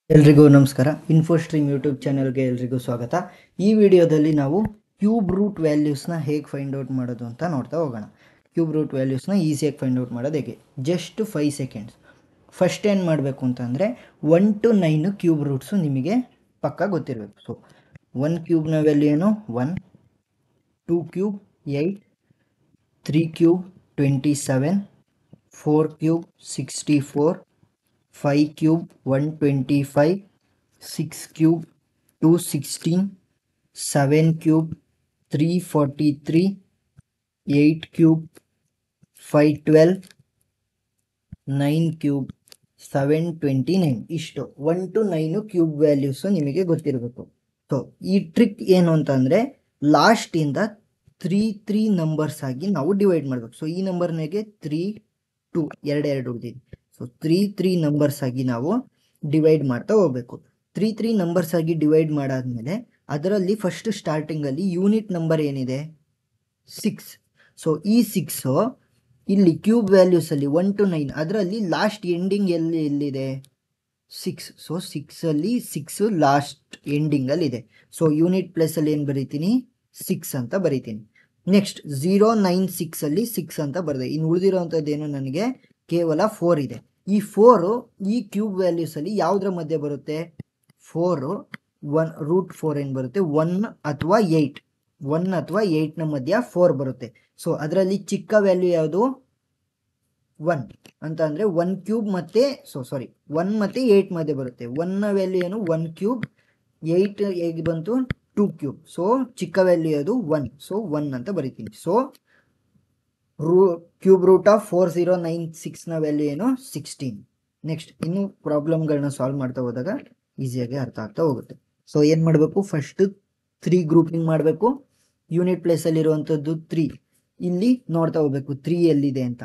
ಎಲ್ರಿಗೂ ನಮಸ್ಕಾರ. ಇನ್ಫೋಸ್ಟ್ರೀಮ್ ಯೂಟ್ಯೂಬ್ ಚಾನೆಲ್ಗೆ ಎಲ್ರಿಗೂ ಸ್ವಾಗತ. ಈ ವಿಡಿಯೋದಲ್ಲಿ ನಾವು ಕ್ಯೂಬ್ ರೂಟ್ ವ್ಯಾಲ್ಯೂಸ್ನ ಹೇಗೆ ಫೈಂಡ್ ಔಟ್ ಮಾಡೋದು ಅಂತ ನೋಡ್ತಾ ಹೋಗೋಣ. ಕ್ಯೂಬ್ ರೂಟ್ ವ್ಯಾಲ್ಯೂಸ್ನ ಈಸಿಯಾಗಿ ಫೈಂಡ್ ಔಟ್ ಮಾಡೋದು ಹೇಗೆ, ಜಸ್ಟ್ 5 ಸೆಕೆಂಡ್ಸ್. ಫಸ್ಟ್ ಏನು ಮಾಡಬೇಕು ಅಂತಂದರೆ 1 to 9 ಕ್ಯೂಬ್ ರೂಟ್ಸು ನಿಮಗೆ ಪಕ್ಕ ಗೊತ್ತಿರಬೇಕು. ಸೊ 1 ಕ್ಯೂಬ್ನ ವ್ಯಾಲ್ಯೂ ಏನು 1, 2 cube 8, 3 cube 27, 4 cube 64, 5 cube 125, 6 cube 216, 7 cube 343, 8 cube 512, 9 cube 729. ಇಷ್ಟು 1 to 9 ಕ್ಯೂಬ್ ವ್ಯಾಲ್ಯೂಸು ನಿಮಗೆ ಗೊತ್ತಿರಬೇಕು. ಸೊ ಈ ಟ್ರಿಕ್ ಏನು ಅಂತಂದರೆ ಲಾಸ್ಟಿಂದ 3 ನಂಬರ್ಸ್ ಆಗಿ ನಾವು ಡಿವೈಡ್ ಮಾಡಬೇಕು. ಸೊ ಈ ನಂಬರ್ನಾಗೆ 3 2 2 ಉಳಿದಿದೆ. ಸೊ 3 ನಂಬರ್ಸ್ ಆಗಿ ನಾವು ಡಿವೈಡ್ ಮಾಡ್ತಾ ಹೋಗ್ಬೇಕು. 3 ನಂಬರ್ಸ್ ಆಗಿ ಡಿವೈಡ್ ಮಾಡಾದ್ಮೇಲೆ ಅದರಲ್ಲಿ ಫಸ್ಟ್ ಸ್ಟಾರ್ಟಿಂಗಲ್ಲಿ ಯೂನಿಟ್ ನಂಬರ್ ಏನಿದೆ 6. ಸೊ ಈ 6 ಇಲ್ಲಿ ಕ್ಯೂಬ್ ವ್ಯಾಲ್ಯೂಸಲ್ಲಿ 1 to 9 ಅದರಲ್ಲಿ ಲಾಸ್ಟ್ ಎಂಡಿಂಗ್ ಎಲ್ಲಿದೆ 6. ಸೊ 6ಅಲ್ಲಿ 6 ಲಾಸ್ಟ್ ಎಂಡಿಂಗಲ್ಲಿದೆ. ಸೊ ಯೂನಿಟ್ ಪ್ಲೇಸಲ್ಲಿ ಏನು ಬರೀತೀನಿ 6 ಅಂತ ಬರೀತೀನಿ. ನೆಕ್ಸ್ಟ್ 0 9 6ಅಲ್ಲಿ 6 ಅಂತ ಬರೆದೆ. ಇನ್ನು ಉಳಿದಿರೋವಂಥದ್ದೇನು ನನಗೆ ಕೇವಲ 4 ಇದೆ. ಈ 4 ಈ ಕ್ಯೂಬ್ ವ್ಯಾಲ್ಯೂಸಲ್ಲಿ ಯಾವುದ್ರ ಮಧ್ಯೆ ಬರುತ್ತೆ 4 1 √4 ಏನು ಬರುತ್ತೆ 1 ಅಥವಾ 8 1 ಅಥವಾ 8ನ ಮಧ್ಯ 4 ಬರುತ್ತೆ. ಸೊ ಅದರಲ್ಲಿ ಚಿಕ್ಕ ವ್ಯಾಲ್ಯೂ ಯಾವುದು 1 ಅಂತ ಅಂದರೆ 1 ಕ್ಯೂಬ್ ಮತ್ತು 1 ಮತ್ತು 8 ಮಧ್ಯೆ ಬರುತ್ತೆ. 1ನ ವ್ಯಾಲ್ಯೂ ಏನು 1 ಕ್ಯೂಬ್, 8 ಹೇಗೆ ಬಂತು 2 ಕ್ಯೂಬ್. ಸೊ ಚಿಕ್ಕ ವ್ಯಾಲ್ಯೂ ಯಾವುದು 1. ಸೊ 1 ಅಂತ ಬರಿತೀನಿ. ಸೊ ಕ್ಯೂಬ್ ರೂಟ್ ಆಫ್ 4096ನ ವ್ಯಾಲ್ಯೂ ಏನು 16. ನೆಕ್ಸ್ಟ್ ಇನ್ನು ಪ್ರಾಬ್ಲಮ್ಗಳನ್ನ ಸಾಲ್ವ್ ಮಾಡ್ತಾ ಹೋದಾಗ ಈಸಿಯಾಗಿ ಅರ್ಥ ಆಗ್ತಾ ಹೋಗುತ್ತೆ. ಸೊ ಏನು ಮಾಡಬೇಕು ಫಸ್ಟ್ 3 ಗ್ರೂಪಿಂಗ್ ಮಾಡಬೇಕು. ಯೂನಿಟ್ ಪ್ಲೇಸಲ್ಲಿರುವಂಥದ್ದು 3 ಇಲ್ಲಿ ನೋಡ್ತಾ ಹೋಗ್ಬೇಕು 3 ಎಲ್ಲಿದೆ ಅಂತ.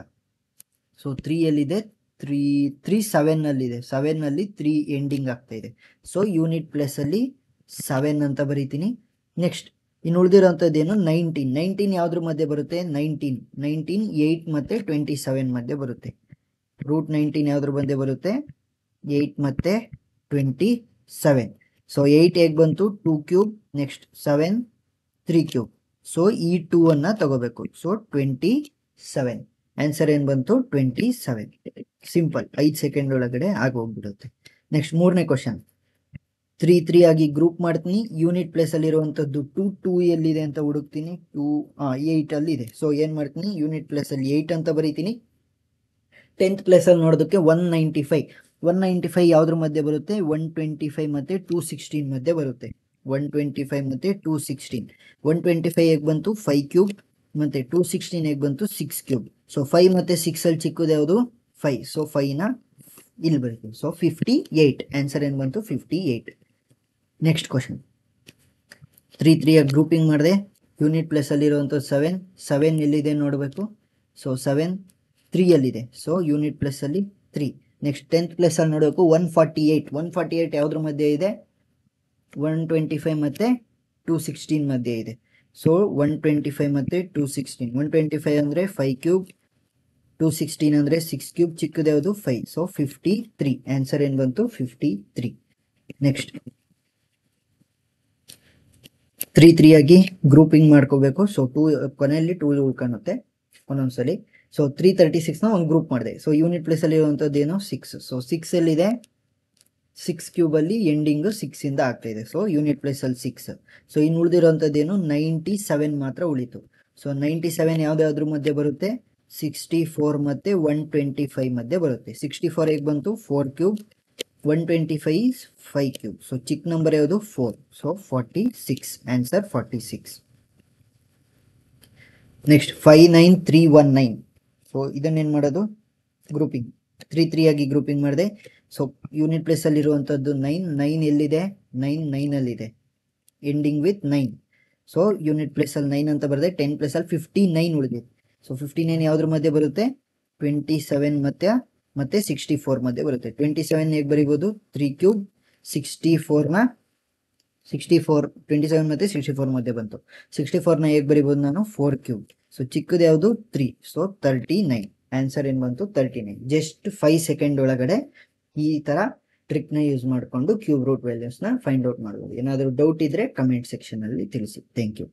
ಸೊ 3 ಎಲ್ಲಿದೆ 3 7ನಲ್ಲಿದೆ. 7ನಲ್ಲಿ 3 ಎಂಡಿಂಗ್ ಆಗ್ತಾ ಇದೆ. ಸೊ ಯೂನಿಟ್ ಪ್ಲೇಸಲ್ಲಿ 7 ಅಂತ ಬರೀತೀನಿ. ನೆಕ್ಸ್ಟ್ ಇನ್ನು ಉಳಿದಿರೋಂಥದ್ದೇನು 19 ಯಾವುದ್ರ ಮಧ್ಯೆ ಬರುತ್ತೆ 19 8 ಮತ್ತು 27 ಮಧ್ಯೆ ಬರುತ್ತೆ. √19 ಯಾವುದ್ರ ಮಧ್ಯೆ ಬರುತ್ತೆ 8 ಮತ್ತು 27. ಸೊ 8 ಹೇಗೆ ಬಂತು 2 ಕ್ಯೂಬ್, ನೆಕ್ಸ್ಟ್ 7 3 ಕ್ಯೂಬ್. ಸೊ ಈ 2 ಅನ್ನು ತಗೋಬೇಕು. ಸೊ 27 ಆನ್ಸರ್ ಏನು ಬಂತು 27. ಸಿಂಪಲ್ 5 ಸೆಕೆಂಡ್ ಒಳಗಡೆ ಆಗೋಗ್ಬಿಡುತ್ತೆ. ನೆಕ್ಸ್ಟ್ ಮೂರನೇ ಕ್ವಶನ್ 3 ಆಗಿ ಗ್ರೂಪ್ ಮಾಡ್ತೀನಿ. ಯೂನಿಟ್ ಪ್ಲೇಸಲ್ಲಿರುವಂಥದ್ದು 2 ಎಲ್ಲಿದೆ ಅಂತ ಹುಡುಕ್ತೀನಿ. 8 ಅಲ್ಲಿ ಇದೆ. ಸೊ ಏನು ಮಾಡ್ತೀನಿ ಯೂನಿಟ್ ಪ್ಲೇಸಲ್ಲಿ 8 ಅಂತ ಬರೀತೀನಿ. 10th ಪ್ಲೇಸಲ್ಲಿ ನೋಡೋದಕ್ಕೆ 195 ಯಾವುದ್ರ ಮಧ್ಯೆ ಬರುತ್ತೆ 125 ಮತ್ತು 216 ಮಧ್ಯೆ ಬರುತ್ತೆ. 125 ಮತ್ತು 216. 125 ಹೇಗೆ ಬಂತು 5 ಕ್ಯೂಬ್ ಮತ್ತು 216 ಹೇಗೆ ಬಂತು 6 ಕ್ಯೂಬ್. ಸೊ 5 ಮತ್ತು 6ಅಲ್ಲಿ ಚಿಕ್ಕದು ಯಾವುದು 5. ಸೊ 5ನ ಇಲ್ಲಿ ಬರೀತೀವಿ. ಸೊ 58 ಆನ್ಸರ್ ಏನು ಬಂತು 58. ನೆಕ್ಸ್ಟ್ ಕ್ವಶನ್ 3 ಆಗಿ ಗ್ರೂಪಿಂಗ್ ಮಾಡಿದೆ. ಯೂನಿಟ್ ಪ್ಲೇಸಲ್ಲಿರುವಂಥದ್ದು 7 ಎಲ್ಲಿದೆ ನೋಡಬೇಕು. ಸೊ 7 3ಯಲ್ಲಿದೆ. ಸೊ ಯೂನಿಟ್ ಪ್ಲೇಸಲ್ಲಿ 3. ನೆಕ್ಸ್ಟ್ 10th ಪ್ಲೇಸಲ್ಲಿ ನೋಡಬೇಕು 148 ಯಾವುದ್ರ ಮಧ್ಯೆ ಇದೆ 125 ಮತ್ತು 216 ಮಧ್ಯೆ ಇದೆ. ಸೊ 125 ಮತ್ತು 216. 125 ಅಂದರೆ 5 ಕ್ಯೂಬ್, 216 ಅಂದರೆ 6 ಕ್ಯೂಬ್, ಚಿಕ್ಕದು ಯಾವುದು 5. ಸೊ 53 ಆನ್ಸರ್ ಏನು ಬಂತು 53. ನೆಕ್ಸ್ಟ್ 3 ಆಗಿ ಗ್ರೂಪಿಂಗ್ ಮಾಡ್ಕೋಬೇಕು. ಸೊ 2 ಕೊನೆಯಲ್ಲಿ 2 ಉಳ್ಕೊಳ್ಳುತ್ತೆ ಒಂದೊಂದ್ಸಲಿ. ಸೊ 336ನ ಒಂದು ಗ್ರೂಪ್ ಮಾಡಿದೆ. ಸೊ ಯೂನಿಟ್ ಪ್ಲೇಸಲ್ಲಿ ಇರುವಂಥದ್ದು ಏನು 6. ಸೊ 6 ಎಲ್ಲಿದೆ 6 ಕ್ಯೂಬಲ್ಲಿ ಎಂಡಿಂಗು 6ಇಂದ ಆಗ್ತಾ ಇದೆ. ಸೊ ಯೂನಿಟ್ ಪ್ಲೇಸಲ್ಲಿ 6. ಸೊ ಇನ್ನು ಉಳಿದಿರೋಂಥದ್ದೇನು 97 ಮಾತ್ರ ಉಳಿತು. ಸೊ 97 ಯಾವುದಾದ್ರ ಮಧ್ಯೆ ಬರುತ್ತೆ 64 ಮತ್ತು 125 ಮಧ್ಯೆ ಬರುತ್ತೆ. 64 ಹೇಗೆ ಬಂತು 4 ಕ್ಯೂಬ್, 125 5 ಕ್ಯೂಬ್. ಸೊ ಚಿಕ್ಕ ನಂಬರ್ ಯಾವುದು 4. So 46 answer 46. ನೆಕ್ಸ್ಟ್ 59319. ಸೊ ಇದನ್ನೇನು ಮಾಡೋದು ಗ್ರೂಪಿಂಗ್ 3 ಆಗಿ ಗ್ರೂಪಿಂಗ್ ಮಾಡಿದೆ. ಸೊ ಯೂನಿಟ್ ಪ್ಲೇಸಲ್ಲಿರುವಂಥದ್ದು 9 ಎಲ್ಲಿದೆ 9ನಲ್ಲಿದೆ ಎಂಡಿಂಗ್ ವಿತ್ 9. ಸೊ ಯೂನಿಟ್ ಪ್ಲೇಸಲ್ಲಿ 9 ಅಂತ ಬರೆದೆ. 10 ಪ್ಲೇಸಲ್ಲಿ 59 ಉಳಿದಿದೆ. ಸೊ 59 ಯಾವುದ್ರ ಮಧ್ಯೆ ಬರುತ್ತೆ 27 ಮತ್ತು 64 ಮಧ್ಯೆ ಬರುತ್ತೆ. 27 ಹೇಗೆ ಬರೀಬೋದು 3 ಕ್ಯೂಬ್, 64 27 ಮತ್ತು 64 ಮಧ್ಯೆ ಬಂತು. 64ನ ಹೇಗೆ ಬರೀಬೋದು ನಾನು 4 ಕ್ಯೂಬ್. ಸೊ ಚಿಕ್ಕದು ಯಾವುದು 3. ಸೊ 39 ಆನ್ಸರ್ ಏನು ಬಂತು 39. ಜಸ್ಟ್ 5 ಸೆಕೆಂಡ್ ಒಳಗಡೆ ಈ ಥರ ಟ್ರಿಕ್ನ ಯೂಸ್ ಮಾಡಿಕೊಂಡು ಕ್ಯೂಬ್ ರೂಟ್ ವ್ಯಾಲ್ಯೂಸ್ನ ಫೈಂಡ್ ಔಟ್ ಮಾಡ್ಬೋದು. ಏನಾದರೂ ಡೌಟ್ ಇದ್ದರೆ ಕಮೆಂಟ್ ಸೆಕ್ಷನಲ್ಲಿ ತಿಳಿಸಿ. Thank you.